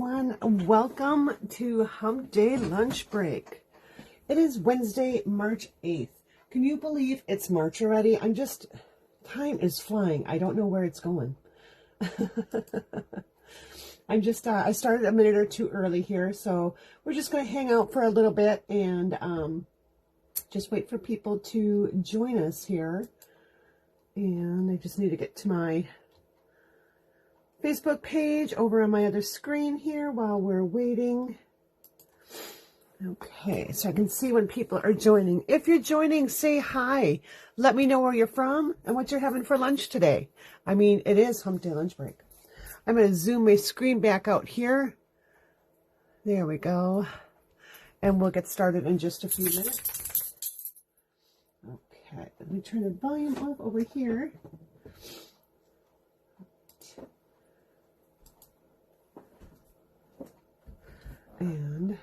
everyone. Welcome to Hump Day Lunch Break. It is Wednesday, March 8th. Can you believe it's March already? Time is flying. I don't know where it's going. I started a minute or two early here, so we're just going to hang out for a little bit and just wait for people to join us here. And I just need to get to my Facebook page over on my other screen here while we're waiting. Okay, so I can see when people are joining. If you're joining, say hi. Let me know where you're from and what you're having for lunch today. I mean, it is Hump Day Lunch Break. I'm going to zoom my screen back out here. There we go. And we'll get started in just a few minutes. Okay, let me turn the volume off over here. And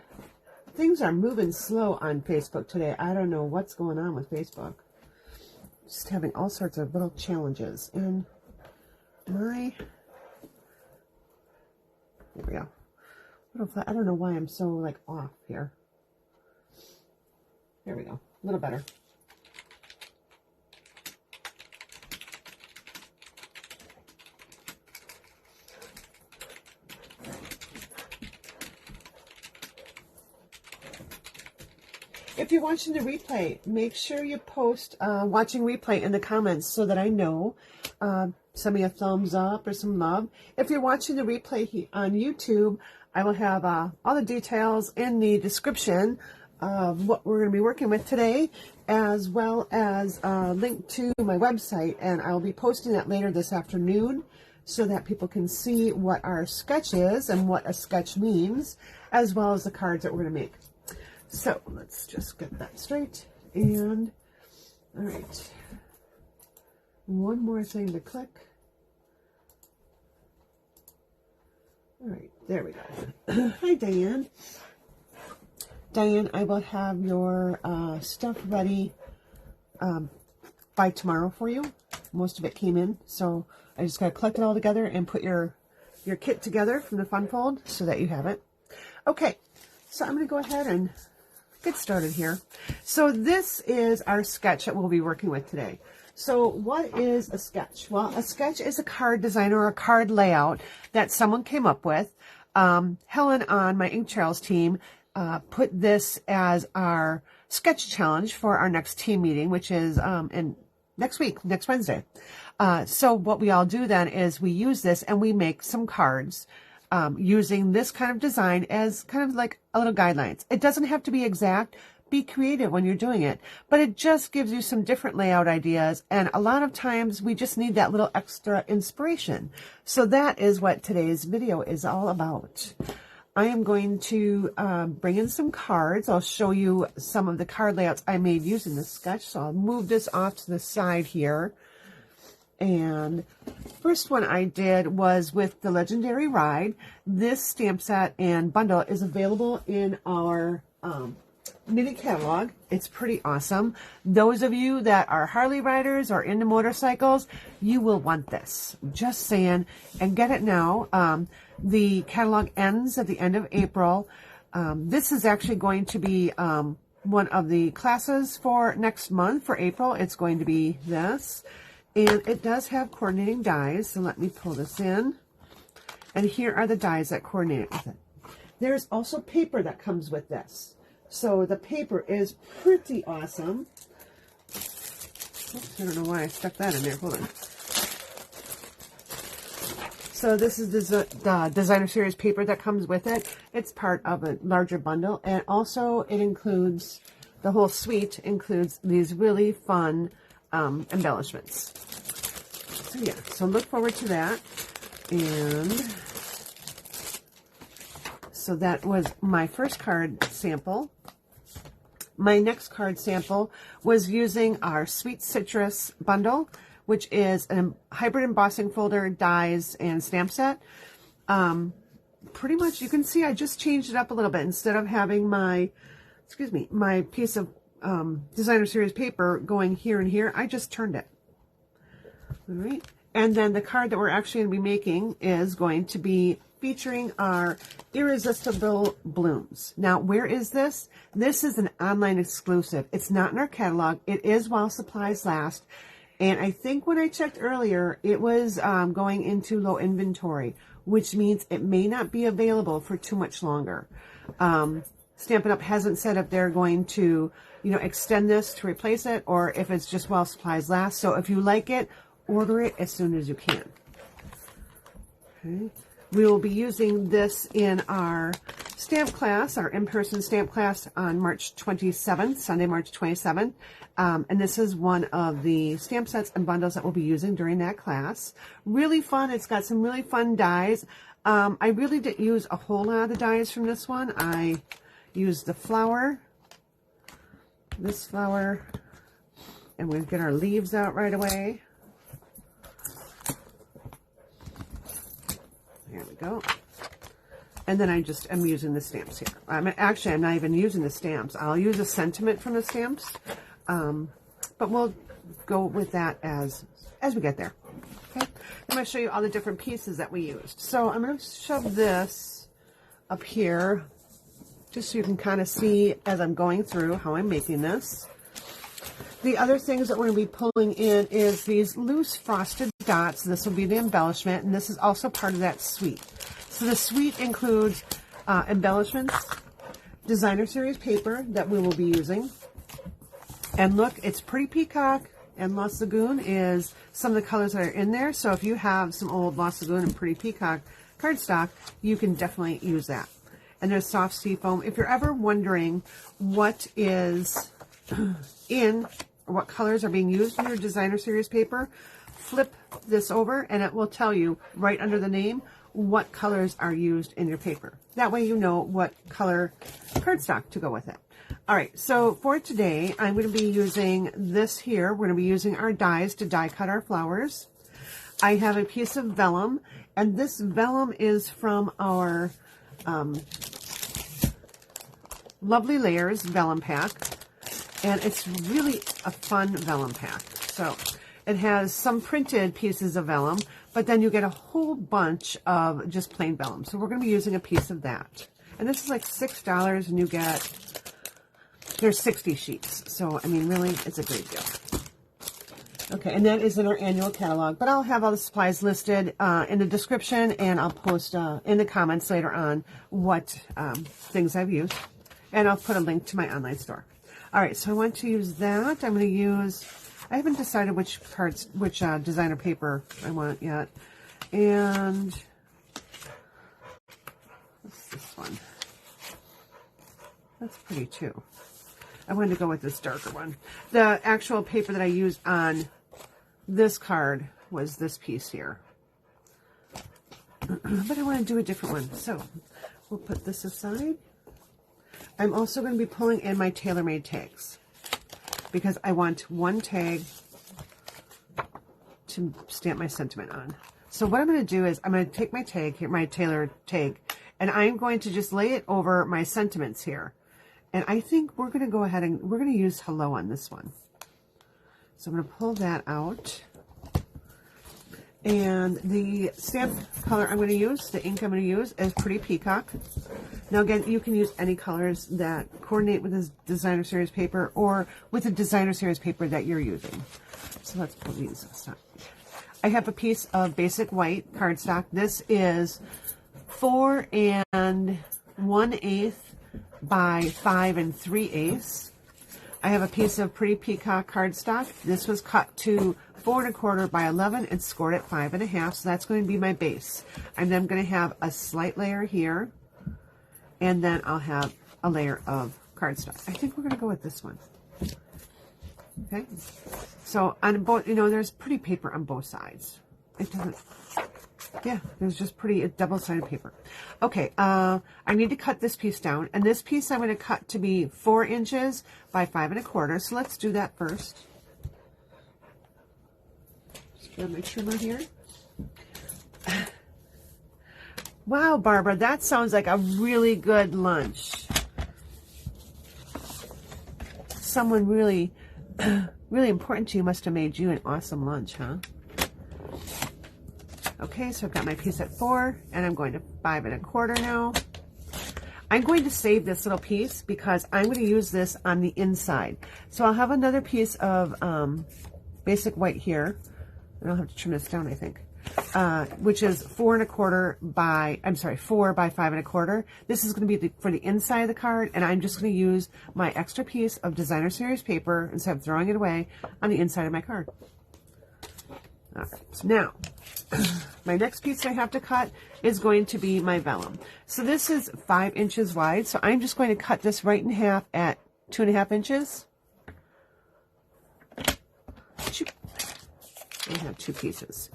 things are moving slow on Facebook today. I don't know what's going on with Facebook. Just having all sorts of little challenges. And there we go. I don't know why I'm so off here. There we go. A little better. If you're watching the replay, make sure you post watching replay in the comments so that I know. Send me a thumbs up or some love. If you're watching the replay on YouTube, I will have all the details in the description of what we're going to be working with today, as well as a link to my website. And I'll be posting that later this afternoon so that people can see what our sketch is and what a sketch means, as well as the cards that we're going to make. So let's just get that straight. And all right, one more thing to click. All right, there we go. Hi, Diane. Diane, I will have your stuff ready by tomorrow for you. Most of it came in, so I just got to collect it all together and put your kit together from the Fun Fold so that you have it. Okay, so I'm going to go ahead and get started here. So this is our sketch that we'll be working with today. So what is a sketch? Well, a sketch is a card design or a card layout that someone came up with. Helen on my Ink Trails team put this as our sketch challenge for our next team meeting, which is next week, next Wednesday. So what we all do then is we use this and we make some cards using this kind of design as kind of like a little guidelines. It doesn't have to be exact. Be creative when you're doing it, but it just gives you some different layout ideas. And a lot of times we just need that little extra inspiration. So that is what today's video is all about. I am going to bring in some cards. I'll show you some of the card layouts I made using this sketch. So I'll move this off to the side here. And first one I did was with the Legendary Ride. This stamp set and bundle is available in our mini catalog. It's pretty awesome. Those of you that are Harley riders or into motorcycles, you will want this. Just saying, and get it now. The catalog ends at the end of April. This is actually going to be one of the classes for next month for April. It's going to be this. And it does have coordinating dies, so let me pull this in. And here are the dies that coordinate with it. There's also paper that comes with this. So the paper is pretty awesome. Oops, I don't know why I stuck that in there. Hold on. So this is the Designer Series paper that comes with it. It's part of a larger bundle. And also it includes, the whole suite includes these really fun embellishments. So yeah, so look forward to that. And so that was my first card sample. My next card sample was using our Sweet Citrus bundle, which is a hybrid embossing folder, dies, and stamp set. Pretty much, you can see I just changed it up a little bit. Instead of having my piece of Designer Series paper going here and here, I just turned it. All right. And then the card that we're actually going to be making is going to be featuring our Irresistible Blooms. Now, where is this? This is an online exclusive. It's not in our catalog. It is while supplies last. And I think when I checked earlier, it was going into low inventory, which means it may not be available for too much longer. Stampin' Up! Hasn't said if they're going to, you know, extend this to replace it or if it's just while supplies last. So if you like it, order it as soon as you can. Okay. We will be using this in our stamp class, our in-person stamp class on March 27th, Sunday, March 27th. And this is one of the stamp sets and bundles that we'll be using during that class. Really fun. It's got some really fun dies. I really didn't use a whole lot of dies from this one. I used the flower, this flower, and we'll get our leaves out right away. There we go. And then I'm using the stamps here. I'm not even using the stamps. I'll use a sentiment from the stamps. But we'll go with that as we get there. Okay. I'm going to show you all the different pieces that we used. So I'm going to shove this up here just so you can kind of see as I'm going through how I'm making this. The other things that we're going to be pulling in is these loose frosted dots. This will be the embellishment, and this is also part of that suite. So the suite includes embellishments, designer series paper that we will be using. And look, it's Pretty Peacock and Lost Lagoon is some of the colors that are in there. So if you have some old Lost Lagoon and Pretty Peacock cardstock, you can definitely use that. And there's soft sea foam. If you're ever wondering what is in or what colors are being used in your designer series paper, flip this over and it will tell you right under the name what colors are used in your paper. That way you know what color cardstock to go with it. All right, so for today, I'm going to be using this here. We're going to be using our dies to die cut our flowers. I have a piece of vellum, and this vellum is from our Lovely Layers vellum pack, and it's really a fun vellum pack. So it has some printed pieces of vellum, but then you get a whole bunch of just plain vellum. So we're going to be using a piece of that. And this is like $6, and you get, there's 60 sheets. So, I mean, really, it's a great deal. Okay, and that is in our annual catalog. But I'll have all the supplies listed in the description, and I'll post in the comments later on what things I've used. And I'll put a link to my online store. All right, so I want to use that. I'm going to use, I haven't decided which designer paper I want yet. And what's this one? That's pretty too. I wanted to go with this darker one. The actual paper that I used on this card was this piece here. But I want to do a different one. So we'll put this aside. I'm also going to be pulling in my TaylorMade tags because I want one tag to stamp my sentiment on. So what I'm going to do is I'm going to take my tag here, my Taylor tag, and I'm going to just lay it over my sentiments here. And I think we're going to go ahead and we're going to use hello on this one. So I'm going to pull that out. And the stamp color I'm going to use, the ink I'm going to use is Pretty Peacock. Now again, you can use any colors that coordinate with this designer series paper or with the designer series paper that you're using. So let's pull these aside. I have a piece of basic white cardstock. This is 4 1/8 by 5 3/8. I have a piece of Pretty Peacock cardstock. This was cut to 4 1/4 by 11 and scored at 5 1/2. So that's going to be my base. And then I'm going to have a slight layer here. And then I'll have a layer of cardstock. I think we're going to go with this one. Okay. So on both, you know, there's pretty paper on both sides. It doesn't, yeah, there's just pretty double-sided paper. Okay. I need to cut this piece down. And this piece I'm going to cut to be 4 inches by 5 1/4. So let's do that first. Just grab my trimmer here. Wow, Barbara, that sounds like a really good lunch. Someone really, really important to you must have made you an awesome lunch, huh? Okay, so I've got my piece at 4, and I'm going to 5 1/4 now. I'm going to save this little piece because I'm going to use this on the inside. So I'll have another piece of basic white here, and I'll have to trim this down, I think, which is 4 1/4 by, I'm sorry, 4 by 5 1/4. This is going to be for the inside of the card, and I'm just going to use my extra piece of designer series paper instead of throwing it away on the inside of my card. All right, so now my next piece I have to cut is going to be my vellum. So this is 5 inches wide, so I'm just going to cut this right in half at 2 1/2 inches. I have 2 pieces.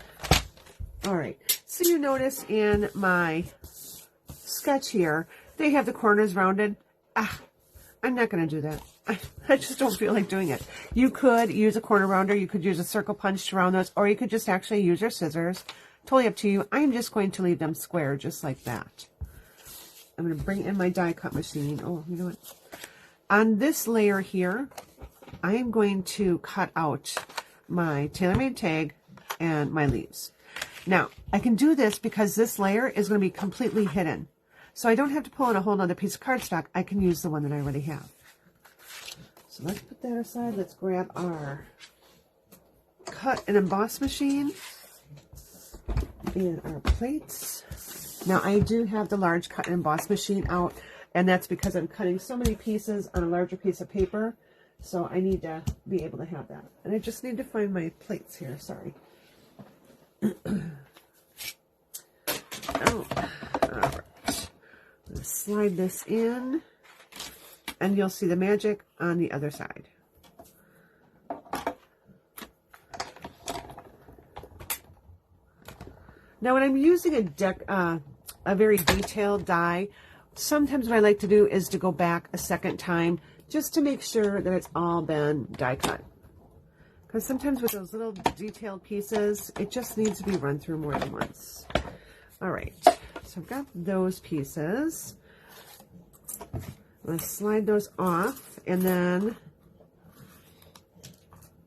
All right, so you notice in my sketch here, they have the corners rounded. I'm not going to do that. I just don't feel like doing it. You could use a corner rounder, you could use a circle punch to round those, or you could just actually use your scissors. Totally up to you. I'm just going to leave them square just like that. I'm going to bring in my die cut machine. Oh, you know what? On this layer here, I am going to cut out my TaylorMade tag and my leaves. Now, I can do this because this layer is going to be completely hidden. So I don't have to pull in a whole other piece of cardstock. I can use the one that I already have. So let's put that aside. Let's grab our cut and emboss machine and our plates. Now I do have the large cut and emboss machine out, and that's because I'm cutting so many pieces on a larger piece of paper. So I need to be able to have that. And I just need to find my plates here. Sorry. Oh, all right. I'm going to slide this in, and you'll see the magic on the other side. Now, when I'm using a very detailed die, sometimes what I like to do is to go back a second time just to make sure that it's all been die cut. Because sometimes with those little detailed pieces, it just needs to be run through more than once. All right, so I've got those pieces. I'm going to slide those off, and then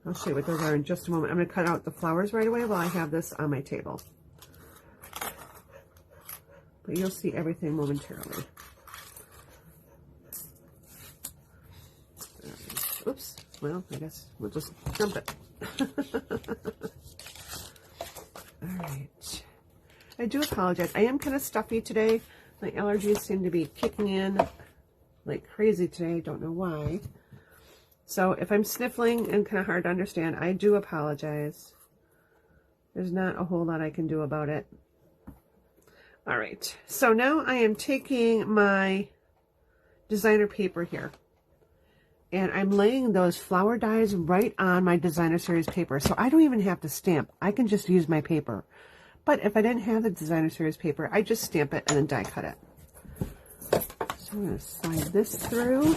I'll show you what those are in just a moment. I'm going to cut out the flowers right away while I have this on my table. But you'll see everything momentarily. Oops. Well, I guess we'll just jump it. All right. I do apologize. I am kind of stuffy today. My allergies seem to be kicking in like crazy today. I don't know why. So if I'm sniffling and kind of hard to understand, I do apologize. There's not a whole lot I can do about it. All right. So now I am taking my designer paper here, and I'm laying those flower dies right on my designer series paper. So I don't even have to stamp. I can just use my paper. But if I didn't have the designer series paper, I just stamp it and then die cut it. So I'm going to slide this through.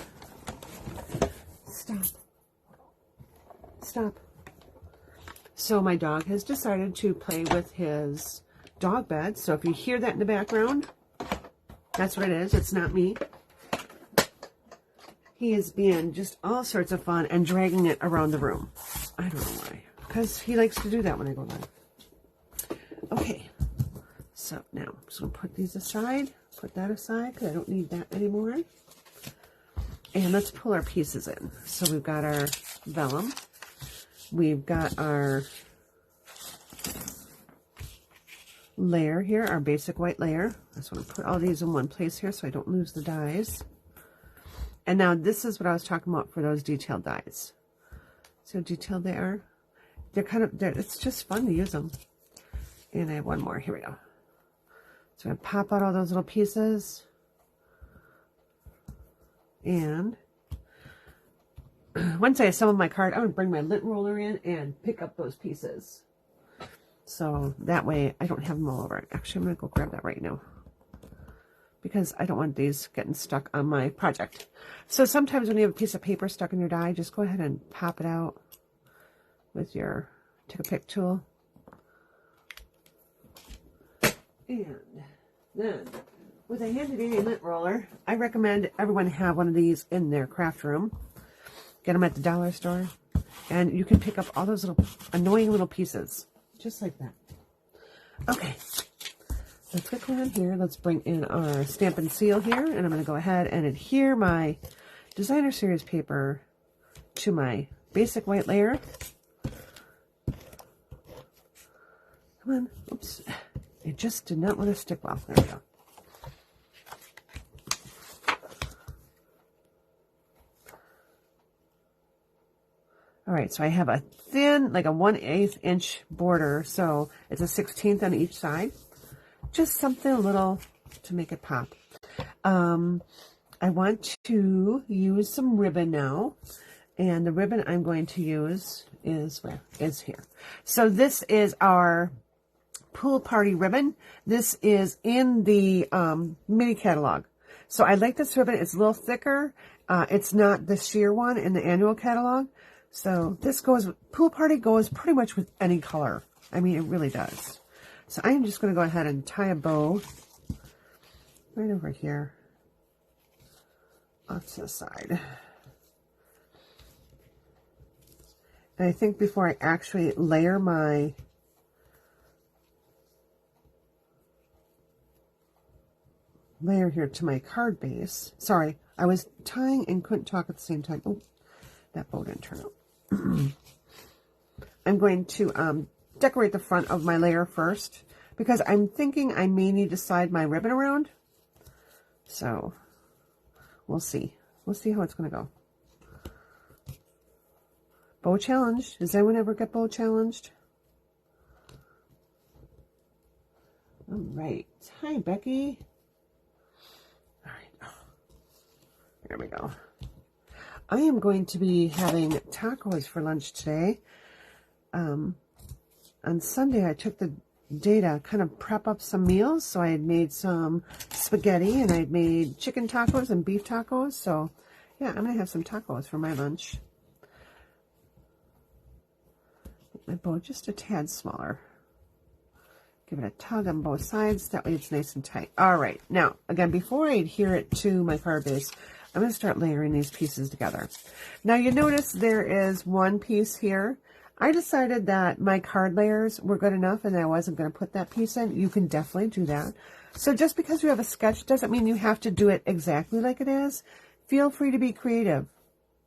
Stop. Stop. So my dog has decided to play with his dog bed. So if you hear that in the background, that's what it is. It's not me. He is being just all sorts of fun and dragging it around the room. I don't know why. Because he likes to do that when I go live. Okay. So now I'm just going to put these aside. Put that aside because I don't need that anymore. And let's pull our pieces in. So we've got our vellum. We've got our layer here, our basic white layer. I just want to put all these in one place here so I don't lose the dies. And now this is what I was talking about for those detailed dies. See how detailed they are? They're kind of, it's just fun to use them. And I have one more. Here we go. So I'm going to pop out all those little pieces. And once I assemble my card, I'm going to bring my lint roller in and pick up those pieces. So that way I don't have them all over. Actually, I'm going to go grab that right now, because I don't want these getting stuck on my project. So sometimes when you have a piece of paper stuck in your die, just go ahead and pop it out with your take a pick tool. And then with a handy dandy lint roller, I recommend everyone have one of these in their craft room. Get them at the dollar store, and you can pick up all those little annoying little pieces just like that. Okay, let's get going here. Let's bring in our stamp and seal here, and I'm going to go ahead and adhere my designer series paper to my basic white layer. Come on, oops, it just did not want to stick well. There we go. All right, so I have a thin, like a 1/8 inch border, so it's a 1/16 on each side. Just something a little to make it pop. I want to use some ribbon now, and the ribbon I'm going to use is where? Is here. So this is our pool party ribbon. This is in the mini catalog. So I like this ribbon. It's a little thicker. It's not the sheer one in the annual catalog. So this goes, pool party goes pretty much with any color. I mean, it really does. So I'm just going to go ahead and tie a bow right over here off to the side. And I think before I actually layer my layer here to my card base, sorry, I was tying and couldn't talk at the same time. Oh, that bow didn't turn out. I'm going to decorate the front of my layer first because I'm thinking I may need to slide my ribbon around. So we'll see. We'll see how it's going to go. Bow challenge. Does anyone ever get bow challenged? All right. Hi, Becky. All right. There we go. I am going to be having tacos for lunch today. On Sunday, I took the day to kind of prep up some meals. So I had made some spaghetti and I had made chicken tacos and beef tacos. So yeah, I'm going to have some tacos for my lunch. Make my bow just a tad smaller. Give it a tug on both sides. That way it's nice and tight. All right. Now, again, before I adhere it to my card base, I'm going to start layering these pieces together. Now you notice there is one piece here. I decided that my card layers were good enough and I wasn't going to put that piece in. You can definitely do that. So just because you have a sketch doesn't mean you have to do it exactly like it is. Feel free to be creative.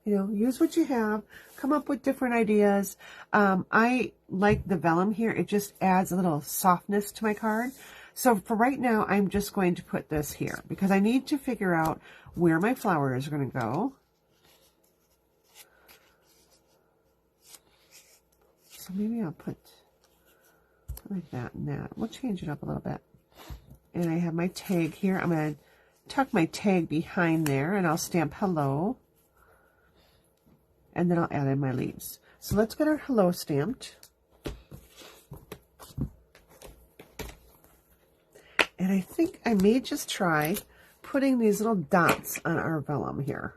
You know, use what you have. Come up with different ideas. I like the vellum here. It just adds a little softness to my card. So for right now, I'm just going to put this here because I need to figure out where my flowers are going to go. So maybe I'll put like that and that. We'll change it up a little bit. And I have my tag here. I'm going to tuck my tag behind there and I'll stamp hello. And then I'll add in my leaves. So let's get our hello stamped. And I think I may just try putting these little dots on our vellum here.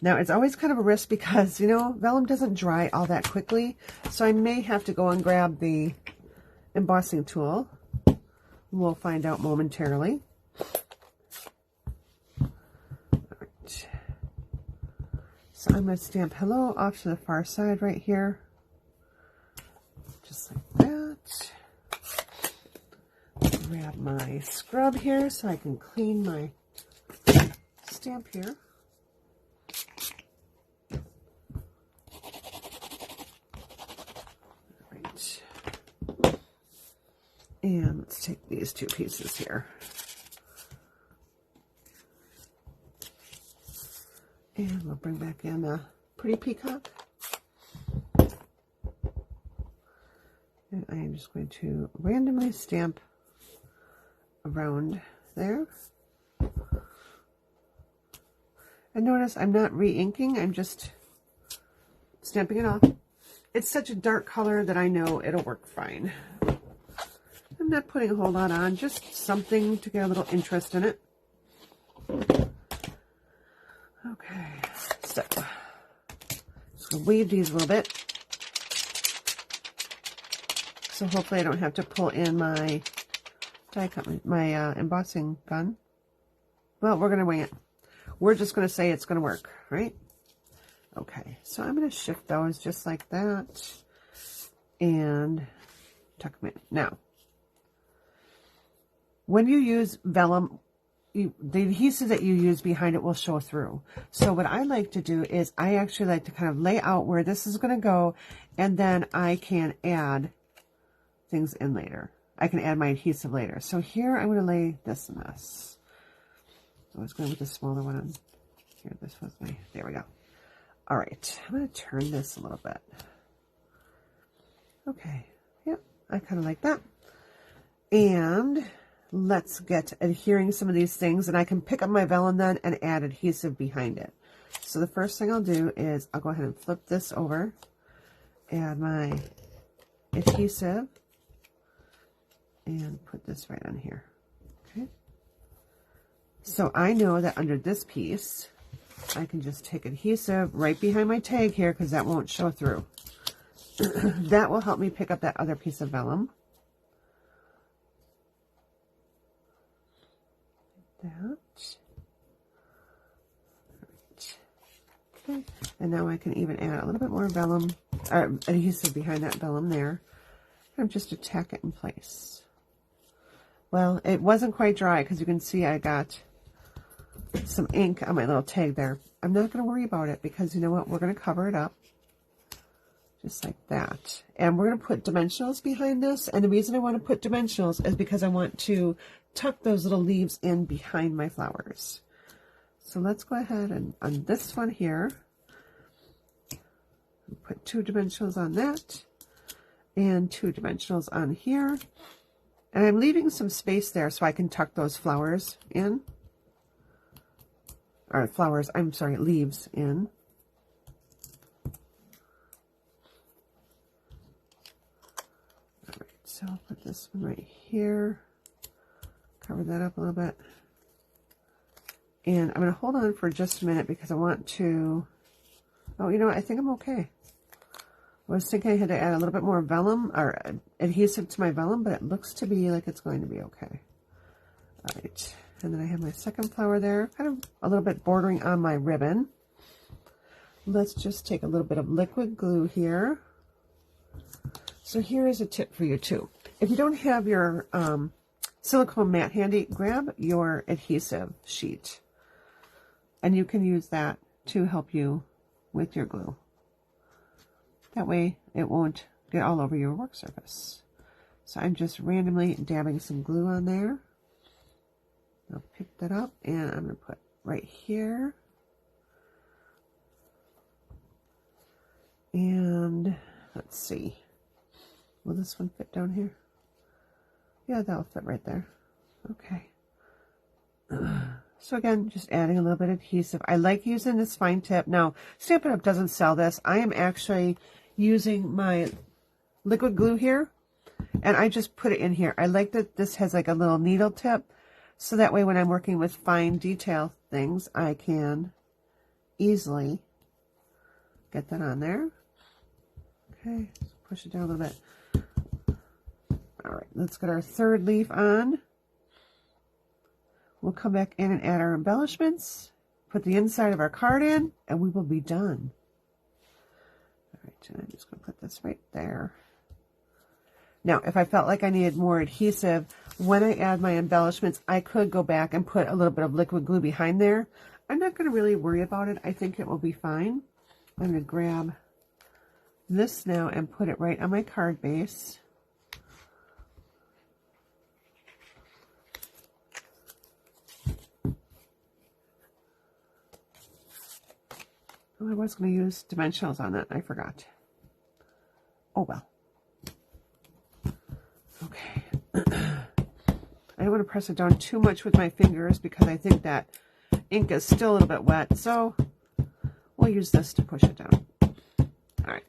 Now, it's always kind of a risk because, you know, vellum doesn't dry all that quickly. So I may have to go and grab the embossing tool. We'll find out momentarily. All right. So I'm going to stamp hello off to the far side right here. Just like that. Grab my scrub here so I can clean my stamp here. All right. And let's take these two pieces here. And we'll bring back in a pretty peacock. And I am just going to randomly stamp around there. And notice I'm not re-inking, I'm just stamping it off. It's such a dark color that I know it'll work fine. I'm not putting a whole lot on, just something to get a little interest in it. Okay, so just gonna weave these a little bit. So hopefully I don't have to pull in my die cut, my embossing gun. Well, we're gonna wing it. We're just gonna say it's gonna work, right? Okay, so I'm gonna shift those just like that and tuck them in. Now, when you use vellum, the adhesive that you use behind it will show through. So what I like to do is I actually like to kind of lay out where this is going to go, and then I can add things in later. I can add my adhesive later. So here I'm going to lay this mess. So I was going with the smaller one on here. This was my, there we go. All right, I'm going to turn this a little bit. Okay, yep, I kind of like that. And let's get adhering some of these things, and I can pick up my vellum then and add adhesive behind it. So the first thing I'll do is I'll go ahead and flip this over, add my adhesive, and put this right on here. Okay. So I know that under this piece, I can just take adhesive right behind my tag here because that won't show through. That will help me pick up that other piece of vellum. That. Right. Okay. And now I can even add a little bit more vellum, or adhesive behind that vellum there. And just to tack it in place. Well, it wasn't quite dry because you can see I got some ink on my little tag there. I'm not going to worry about it because you know what? We're going to cover it up just like that. And we're going to put dimensionals behind this. And the reason I want to put dimensionals is because I want to tuck those little leaves in behind my flowers. So let's go ahead and on this one here, put 2 dimensionals on that and 2 dimensionals on here. And I'm leaving some space there so I can tuck those flowers in. Or flowers, I'm sorry, leaves in. All right, so I'll put this one right here. Cover that up a little bit. And I'm going to hold on for just a minute because I want to... Oh, you know what? I think I'm okay. I was thinking I had to add a little bit more vellum or adhesive to my vellum, but it looks to be like it's going to be okay. All right. And then I have my second flower there, kind of a little bit bordering on my ribbon. Let's just take a little bit of liquid glue here. So here is a tip for you too. If you don't have your silicone mat handy, grab your adhesive sheet. And you can use that to help you with your glue. That way it won't get all over your work surface. So I'm just randomly dabbing some glue on there. I'll pick that up and I'm going to put right here. And let's see. Will this one fit down here? Yeah, that'll fit right there. Okay. So again, just adding a little bit of adhesive. I like using this fine tip. Now, Stampin' Up! Doesn't sell this. I am actually using my liquid glue here, and I just put it in here. I like that this has like a little needle tip, so that way when I'm working with fine detail things, I can easily get that on there. Okay, push it down a little bit. All right, let's get our third leaf on. We'll come back in and add our embellishments, put the inside of our card in, and we will be done. All right, and I'm just going to put this right there. Now, if I felt like I needed more adhesive, when I add my embellishments, I could go back and put a little bit of liquid glue behind there. I'm not going to really worry about it. I think it will be fine. I'm going to grab this now and put it right on my card base. Oh, I was going to use dimensionals on that. I forgot. Oh, well. Okay. I don't want to press it down too much with my fingers because I think that ink is still a little bit wet. So we'll use this to push it down. All right.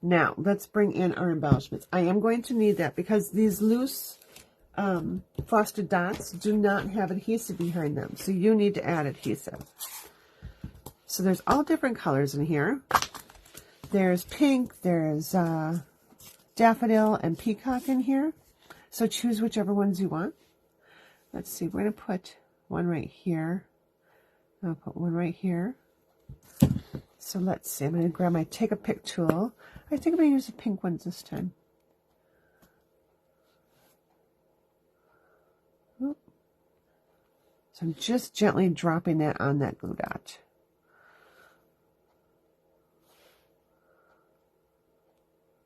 Now, let's bring in our embellishments. I am going to need that because these loose frosted dots do not have adhesive behind them. So you need to add adhesive. So there's all different colors in here. There's pink, there's daffodil and peacock in here. So choose whichever ones you want. Let's see, we're going to put one right here. I'll put one right here. So let's see, I'm going to grab my Take a Pick tool. I think I'm going to use the pink ones this time. So I'm just gently dropping that on that glue dot.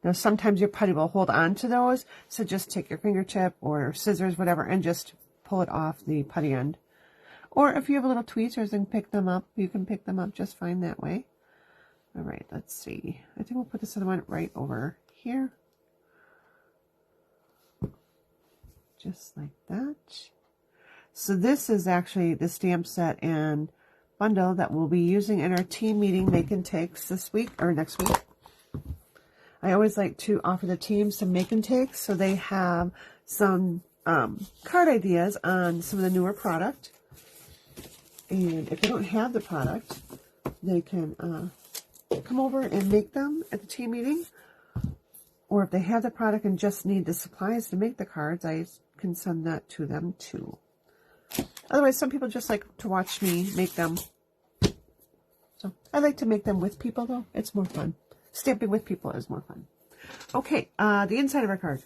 Now, sometimes your putty will hold on to those, so just take your fingertip or scissors, whatever, and just pull it off the putty end. Or if you have little tweezers and pick them up, you can pick them up just fine that way. All right, let's see. I think we'll put this other one right over here. Just like that. So this is actually the stamp set and bundle that we'll be using in our team meeting make and takes this week or next week. I always like to offer the team some make and takes so they have some card ideas on some of the newer product. And if they don't have the product, they can come over and make them at the team meeting. Or if they have the product and just need the supplies to make the cards, I can send that to them too. Otherwise, some people just like to watch me make them. So I like to make them with people though. It's more fun. Stamping with people is more fun. Okay, the inside of our card.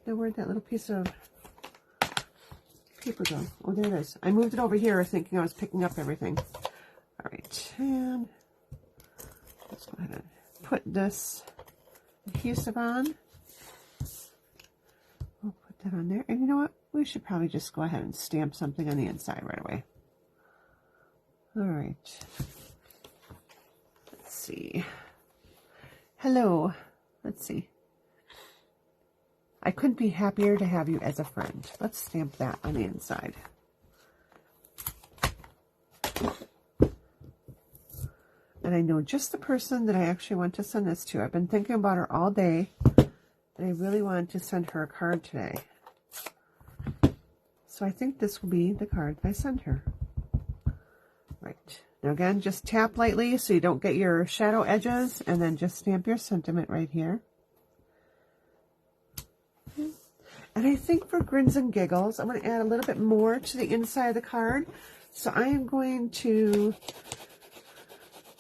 Now where'd that little piece of paper go? Oh, there it is. I moved it over here thinking I was picking up everything. All right, and let's go ahead and put this adhesive on. We'll put that on there. And you know what? We should probably just go ahead and stamp something on the inside right away. All right. Let's see. Hello. Let's see. I couldn't be happier to have you as a friend. Let's stamp that on the inside. And I know just the person that I actually want to send this to. I've been thinking about her all day, and I really wanted to send her a card today. So I think this will be the card I send her. Right. Now again, just tap lightly so you don't get your shadow edges, and then just stamp your sentiment right here. And I think for grins and giggles, I'm going to add a little bit more to the inside of the card. So I am going to,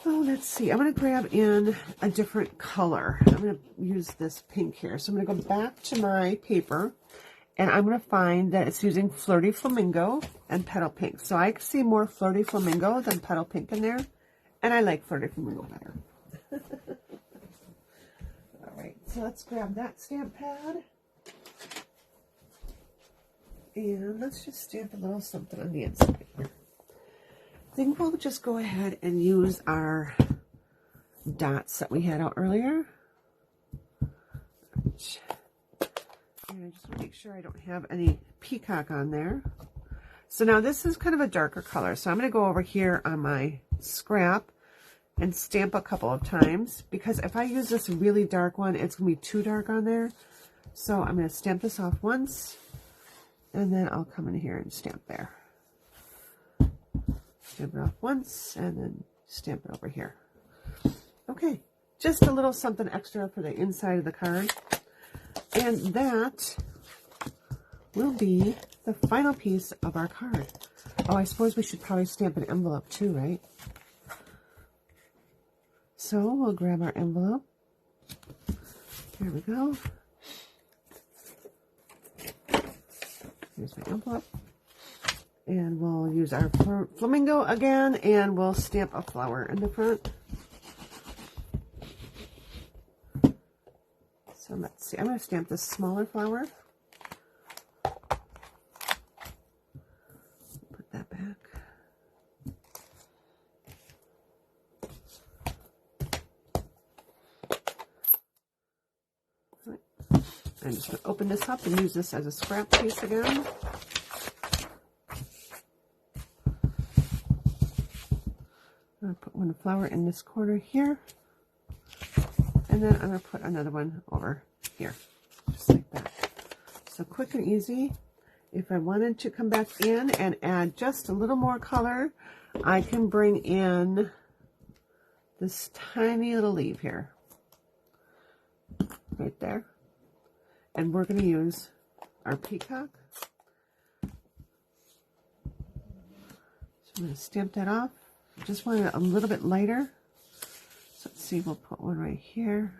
oh, let's see. I'm going to grab in a different color. I'm going to use this pink here. So I'm going to go back to my paper, and I'm going to find that it's using Flirty Flamingo and Petal Pink. So I see more Flirty Flamingo than Petal Pink in there, and I like Flirty Flamingo better. All right, so let's grab that stamp pad. And let's just stamp a little something on the inside here. I think we'll just go ahead and use our dots that we had out earlier. And I just want to make sure I don't have any peacock on there. So now this is kind of a darker color. So I'm going to go over here on my scrap and stamp a couple of times, because if I use this really dark one, it's going to be too dark on there. So I'm going to stamp this off once. And then I'll come in here and stamp there. Stamp it off once, and then stamp it over here. Okay, just a little something extra for the inside of the card. And that will be the final piece of our card. Oh, I suppose we should probably stamp an envelope too, right? So we'll grab our envelope. There we go. Here's my envelope. And we'll use our flamingo again, and we'll stamp a flower in the front. So let's see. I'm going to stamp this smaller flower. Put that back. All right. I'm just going to open this up and use this as a scrap piece again. I'm going to put one flower in this corner here. And then I'm going to put another one over here. Just like that. So quick and easy. If I wanted to come back in and add just a little more color, I can bring in this tiny little leaf here. Right there. And we're going to use our peacock. So I'm going to stamp that off. Just want it a little bit lighter. So let's see, we'll put one right here.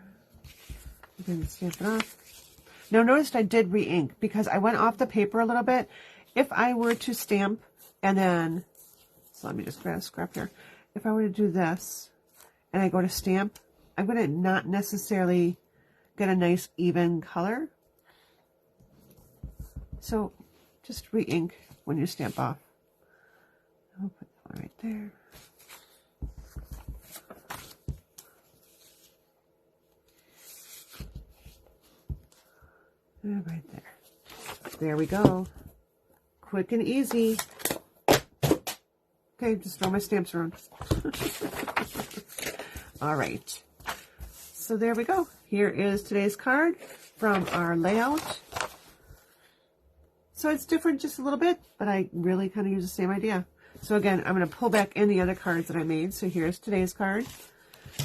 Again, stamp it off. Now notice I did re-ink because I went off the paper a little bit. If I were to stamp and then, so let me just grab a scrap here. If I were to do this and I go to stamp, I'm going to not necessarily get a nice even color. So just re-ink when you stamp off. I'll put that one right there. And right there. There we go. Quick and easy. Okay, just throw my stamps around. All right. So there we go. Here is today's card from our layout. So it's different just a little bit, but I really kind of use the same idea. So again, I'm going to pull back in the other cards that I made. So here's today's card.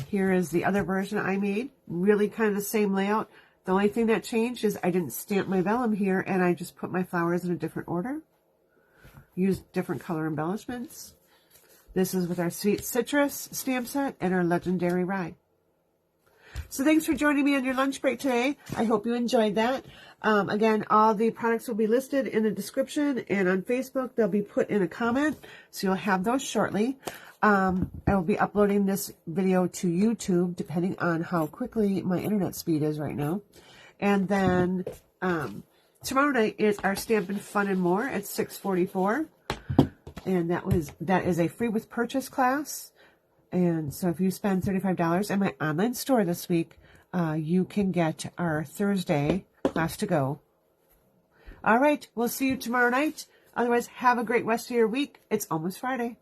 Here is the other version I made. Really kind of the same layout. The only thing that changed is I didn't stamp my vellum here, and I just put my flowers in a different order. Used different color embellishments. This is with our Sweet Citrus stamp set and our Legendary Rye. So thanks for joining me on your lunch break today. I hope you enjoyed that. Again, all the products will be listed in the description, and on Facebook, they'll be put in a comment, so you'll have those shortly. I will be uploading this video to YouTube, depending on how quickly my internet speed is right now. And then tomorrow night is our Stampin' Fun and More at 6:44. And that is a free with purchase class. And so if you spend $35 in my online store this week, you can get our Thursday class to go. All right, we'll see you tomorrow night. Otherwise, have a great rest of your week. It's almost Friday.